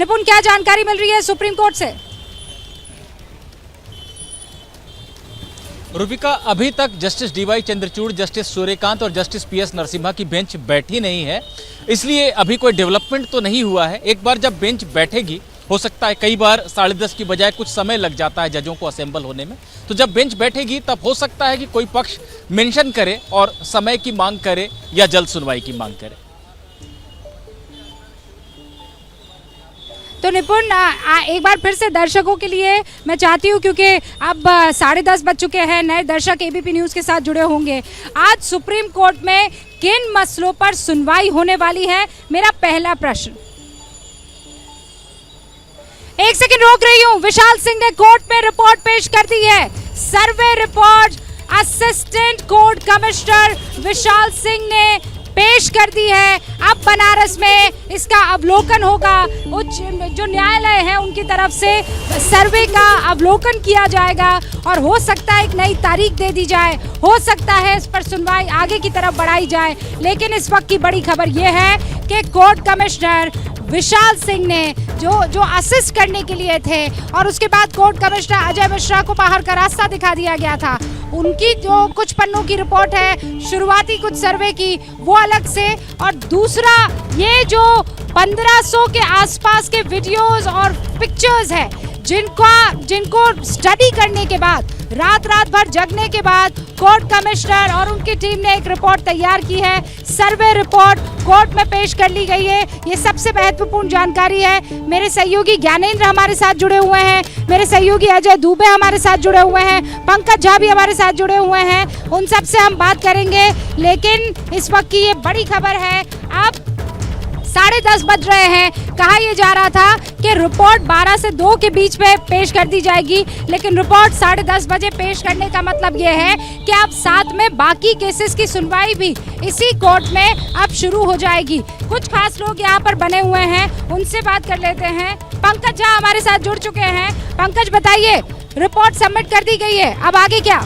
निपुण, क्या जानकारी मिल रही है सुप्रीम कोर्ट से? रूबिका, अभी तक justice DY Chandrachud, justice Suryakant और जस्टिस पीएस नरसिम्हा की बेंच बैठी नहीं है, इसलिए अभी कोई डेवलपमेंट तो नहीं हुआ है। एक बार जब बेंच बैठेगी, हो सकता है कई बार 10:30 की बजाय कुछ समय लग जाता है जजों को असेंबल होने में, तो जब बेंच बैठेगी तब हो सकता है कि कोई पक्ष मेंशन करे और समय की मांग करे या जल्द सुनवाई की मांग करे। तो निपुण, एक बार फिर से दर्शकों के लिए मैं चाहती हूँ, क्योंकि अब 10:30 बज चुके हैं, नए दर्शक एबीपी न्यूज़ के साथ जुड़े होंगे। आज सुप्रीम कोर्ट में किन मसलों पर सुनवाई होने वाली है, मेरा पहला प्रश्न। एक सेकंड रोक रही हूँ। विशाल सिंह ने कोर्ट में रिपोर्ट पेश कर दी है। Survey report assistant court commissioner Vishal Singh ने पेश कर दी है। अब बनारस में इसका अवलोकन होगा। उच्च जो न्यायालय है उनकी तरफ से सर्वे का अवलोकन किया जाएगा और हो सकता है एक नई तारीख दे दी जाए, हो सकता है इस पर सुनवाई आगे की तरफ बढ़ाई जाए। लेकिन इस वक्त की बड़ी खबर यह है कि कोर्ट कमिश्नर विशाल सिंह ने जो असिस्ट करने के लिए थे और उसके बाद कोर्ट कमिश्नर अजय मिश्रा को बाहर का रास्ता दिखा दिया गया था, उनकी जो कुछ पन्नों की रिपोर्ट है शुरुआती कुछ सर्वे की, वो अलग से, और दूसरा ये जो 1500 के आसपास के वीडियोस और पिक्चर्स है जिनको स्टडी करने के बाद, रात भर जगने के बाद कोर्ट कमिश्नर और उनकी टीम ने एक रिपोर्ट तैयार की है। सर्वे रिपोर्ट कोर्ट में पेश कर ली गई है। ये सबसे महत्वपूर्ण जानकारी है। मेरे सहयोगी ज्ञानेंद्र हमारे साथ जुड़े हुए हैं, मेरे सहयोगी अजय दुबे हमारे साथ जुड़े हुए हैं, पंकज झा भी हमारे साथ जुड़े हुए हैं। उन सब से हम बात करेंगे। लेकिन इस वक्त की ये बड़ी खबर है, अब 10:30 बज रहे हैं। कहा यह जा रहा था कि रिपोर्ट 12 से 2 के बीच में पेश कर दी जाएगी, लेकिन रिपोर्ट 10:30 बजे पेश करने का मतलब यह है कि अब साथ में बाकी केसेस की सुनवाई भी इसी कोर्ट में अब शुरू हो जाएगी। कुछ खास लोग यहाँ पर बने हुए हैं, उनसे बात कर लेते हैं। पंकज झा हमारे साथ जुड़ चुके हैं। पंकज, बताइए, रिपोर्ट सबमिट कर दी गई है, अब आगे क्या?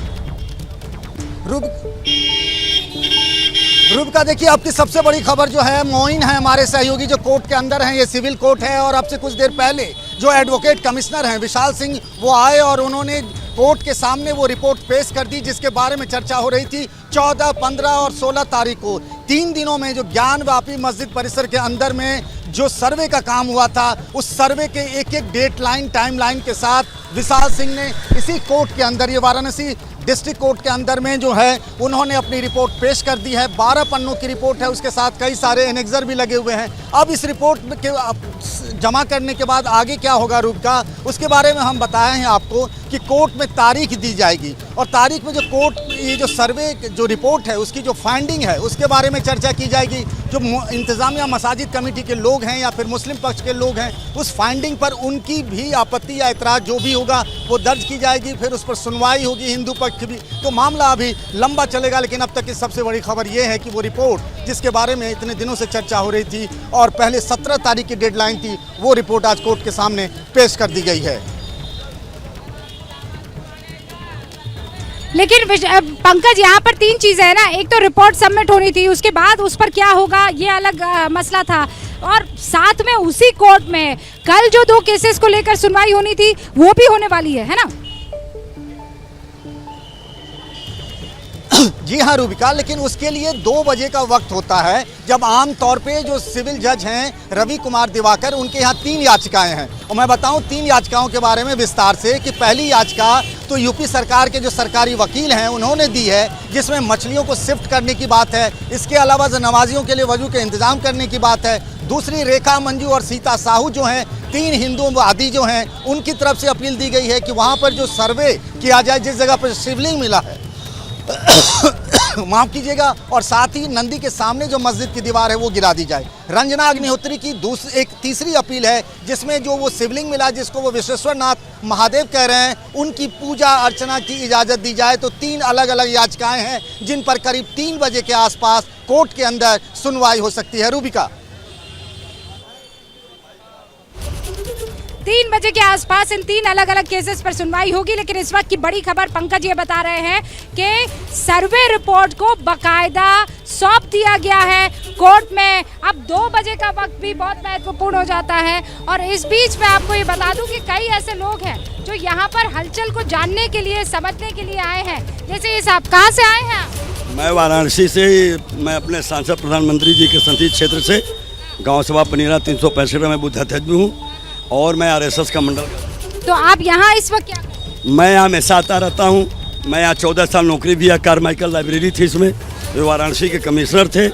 रूबिका, देखिए आपकी सबसे बड़ी खबर जो है, मोइन है हमारे सहयोगी जो कोर्ट के अंदर हैं। ये सिविल कोर्ट है और अब से कुछ देर पहले जो एडवोकेट कमिश्नर हैं विशाल सिंह, वो आए और उन्होंने कोर्ट के सामने वो रिपोर्ट पेश कर दी जिसके बारे में चर्चा हो रही थी 14, 15 और 16 तारीख को। 3 दिनों में जो ज्ञानवापी मस्जिद परिसर के अंदर में जो सर्वे का काम हुआ था, उस सर्वे के एक डेडलाइन टाइमलाइन के साथ विशाल सिंह ने इसी कोर्ट के अंदर, ये वाराणसी डिस्ट्रिक्ट कोर्ट के अंदर में जो है, उन्होंने अपनी रिपोर्ट पेश कर दी है। 12 पन्नों की रिपोर्ट है, उसके साथ कई सारे एनेक्सर भी लगे हुए हैं। अब इस रिपोर्ट के जमा करने के बाद आगे क्या होगा रूबिका, उसके बारे में हम बताए हैं आपको कि कोर्ट में तारीख दी जाएगी और तारीख में जो कोर्ट ये जो सर्वे जो रिपोर्ट है उसकी जो फाइंडिंग है उसके बारे में चर्चा की जाएगी। जो इंतजामिया मसाजिद कमेटी के लोग हैं या फिर मुस्लिम पक्ष के लोग हैं, उस फाइंडिंग पर उनकी भी आपत्ति या एतराज़ जो भी होगा वो दर्ज की जाएगी, फिर उस पर सुनवाई होगी हिंदू पक्ष भी। तो मामला अभी लंबा चलेगा, लेकिन अब तक की सबसे बड़ी खबर ये है कि वो रिपोर्ट जिसके बारे में इतने दिनों से चर्चा हो रही थी और पहले 17 तारीख की डेडलाइन थी, वो रिपोर्ट आज कोर्ट के सामने पेश कर दी गई है। लेकिन पंकज, यहाँ पर 3 चीजें हैं ना, एक तो रिपोर्ट सबमिट होनी थी, उसके बाद उस पर क्या होगा ये अलग मसला था, और साथ में उसी कोर्ट में कल जो 2 केसेस को लेकर सुनवाई होनी थी वो भी होने वाली है ना? जी हाँ रूबिका, लेकिन उसके लिए 2 बजे का वक्त होता है, जब आम तौर पे जो सिविल जज हैं रवि कुमार दिवाकर, उनके यहाँ 3 याचिकाएं हैं। और मैं बताऊं 3 याचिकाओं के बारे में विस्तार से कि पहली याचिका तो यूपी सरकार के जो सरकारी वकील हैं उन्होंने दी है, जिसमें मछलियों को शिफ्ट करने की बात है। इसके अलावा नमाजियों के लिए वजू के इंतजाम करने की बात है। दूसरी, रेखा मंजू और सीता साहू जो हैं, 3 हिंदूवादी जो हैं, उनकी तरफ से अपील दी गई है कि वहाँ पर जो सर्वे किया जाए, जिस जगह पर शिवलिंग मिला है माफ़ कीजिएगा, और साथ ही नंदी के सामने जो मस्जिद की दीवार है वो गिरा दी जाए। रंजना अग्निहोत्री की एक तीसरी अपील है, जिसमें जो वो शिवलिंग मिला जिसको वो विश्वेश्वरनाथ महादेव कह रहे हैं, उनकी पूजा अर्चना की इजाज़त दी जाए। तो 3 अलग अलग याचिकाएं हैं जिन पर करीब 3 बजे के आसपास कोर्ट के अंदर सुनवाई हो सकती है। रूबिका, 3 बजे के आसपास इन 3 अलग अलग केसेस पर सुनवाई होगी। लेकिन इस वक्त की बड़ी खबर पंकज ये बता रहे हैं कि सर्वे रिपोर्ट को बकायदा सौंप दिया गया है कोर्ट में। अब 2 बजे का वक्त भी बहुत महत्वपूर्ण हो जाता है। और इस बीच में आपको ये बता दूं कि कई ऐसे लोग हैं जो यहाँ पर हलचल को जानने के लिए, समझने के लिए आए हैं। जैसे ये साहब, कहाँ से आए हैं? मैं वाराणसी से, मैं अपने सांसद प्रधानमंत्री जी के संसदीय क्षेत्र से, गांव सभा पनीरा 365 में बुद्धाध्यक्ष भी हूँ और मैं आरएसएस का मंडल। तो आप यहाँ इस वक्त क्या कर रहे हैं? मैं यहाँ हमेशा आता रहता हूँ। मैं यहाँ 14 साल नौकरी भी है। कारमाइकल लाइब्रेरी थी, इसमें जो वाराणसी के कमिश्नर थे,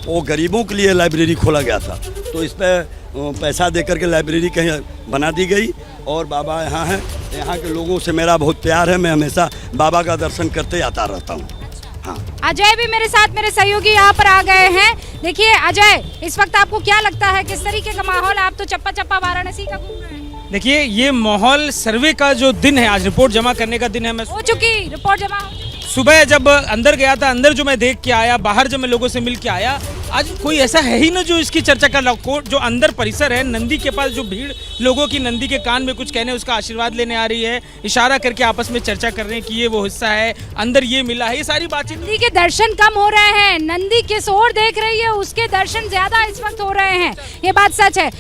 वो गरीबों के लिए लाइब्रेरी खोला गया था, तो इस पर पैसा दे करके लाइब्रेरी कहीं बना दी गई। और बाबा यहाँ हैं, यहाँ के लोगों से मेरा बहुत प्यार है। मैं हमेशा बाबा का दर्शन करते आता रहता हूँ। हाँ, अजय भी मेरे साथ, मेरे सहयोगी यहाँ पर आ गए हैं। देखिए अजय, इस वक्त आपको क्या लगता है, किस तरीके का माहौल? आप तो चप्पा चप्पा वाराणसी का घूम रहे हैं। देखिए, ये माहौल सर्वे का जो दिन है, आज रिपोर्ट जमा करने का दिन है। मैं हो चुकी रिपोर्ट जमा हो चुकी। सुबह जब अंदर गया था, अंदर जो मैं देख के आया, बाहर जब मैं लोगों से मिल के आया, आज कोई ऐसा है ही ना जो इसकी चर्चा कर रहा। कोर्ट जो अंदर परिसर है, नंदी के पास जो भीड़ लोगों की नंदी के कान में कुछ कहने, उसका आशीर्वाद लेने आ रही है, इशारा करके आपस में चर्चा कर रहे हैं कि ये वो हिस्सा है, अंदर ये मिला है, ये सारी बातचीत। नंदी के दर्शन कम हो रहे हैं, नंदी किस ओर देख रही है उसके दर्शन ज्यादा इस वक्त हो रहे हैं, ये बात सच है।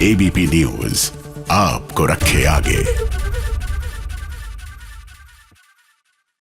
एबीपी न्यूज आपको रखे आगे।